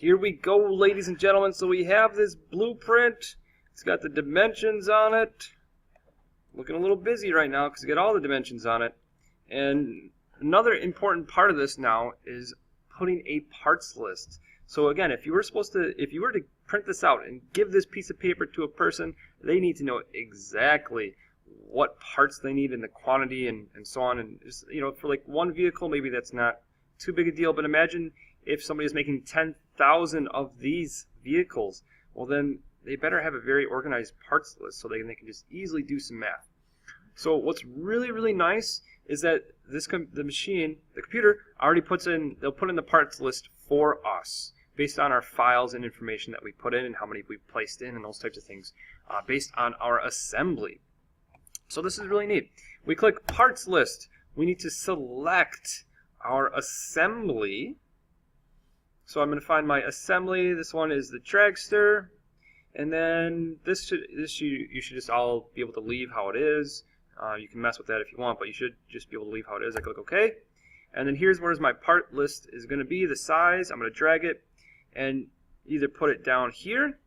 here we go, ladies and gentlemen. So we have this blueprint. It's got the dimensions on it. Looking a little busy right now because we got all the dimensions on it. And another important part of this now is putting a parts list. So again, if you were to print this out and give this piece of paper to a person, they need to know exactly what parts they need and the quantity and so on. And just, you know, for like one vehicle, maybe that's not too big a deal. But imagine if somebody is making 10,000 of these vehicles. Well, then they better have a very organized parts list so they can just easily do some math. So what's really, really nice is that the computer already they'll put in the parts list for us based on our files and information that we put in and how many we placed in and those types of things based on our assembly. So this is really neat. We click parts list. We need to select our assembly. So I'm going to find my assembly. This one is the dragster. And then you should just all be able to leave how it is. You can mess with that if you want, but you should just be able to leave how it is. I click OK. And then here's where my part list is going to be, the size. I'm going to drag it and either put it down here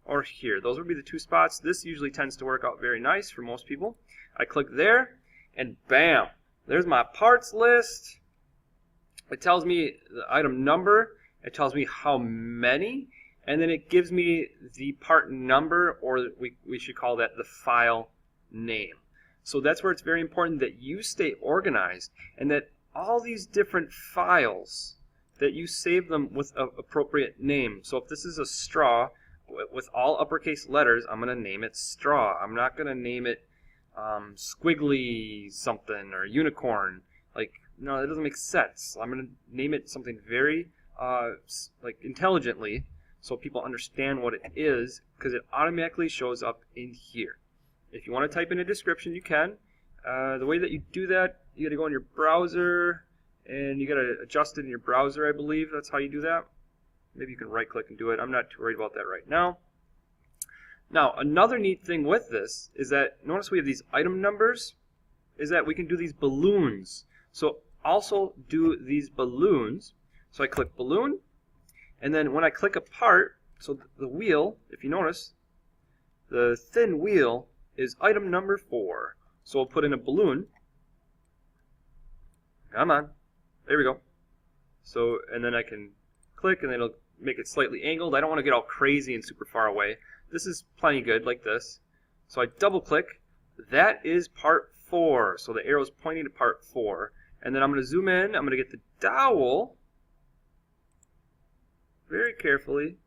or here. Those would be the two spots. This usually tends to work out very nice for most people. I click there, and bam, there's my parts list. It tells me the item number. It tells me how many. And then it gives me the part number, or we should call that the file name. So that's where it's very important that you stay organized and that all these different files, that you save them with an appropriate name. So if this is a straw with all uppercase letters, I'm going to name it straw. I'm not going to name it squiggly something or unicorn. Like, no, that doesn't make sense. I'm going to name it something very intelligently so people understand what it is, because it automatically shows up in here. If you want to type in a description, you can. The way that you do that, you got to go in your browser and you got to adjust it in your browser, I believe. That's how you do that. Maybe you can right click and do it. I'm not too worried about that right now. Now, another neat thing with this is that notice we have these item numbers, is that we can do these balloons. So also do these balloons. So I click balloon, and then when I click a part, so the wheel, if you notice, the thin wheel is item number 4. So we'll put in a balloon. Come on. There we go. So, and then I can click and it'll make it slightly angled. I don't want to get all crazy and super far away. This is plenty good like this. So I double click. That is part 4. So the arrow is pointing to part 4. And then I'm going to zoom in. I'm going to get the dowel very carefully.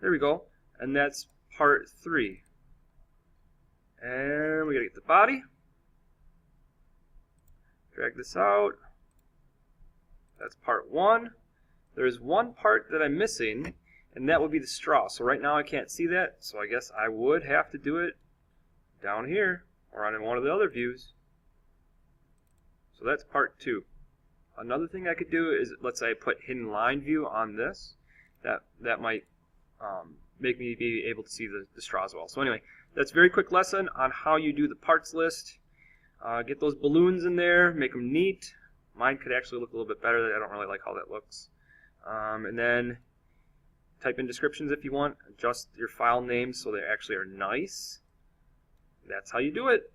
There we go. And that's part 3. And we got to get the body. Drag this out. That's part 1. There's one part that I'm missing, and that would be the straw. So right now I can't see that, so I guess I would have to do it down here or on one of the other views. So that's part 2. Another thing I could do is, let's say I put hidden line view on this. That might make me be able to see the straw as well. So anyway, that's a very quick lesson on how you do the parts list. Get those balloons in there, make them neat. Mine could actually look a little bit better. I don't really like how that looks. And then type in descriptions if you want. Adjust your file names so they actually are nice. That's how you do it.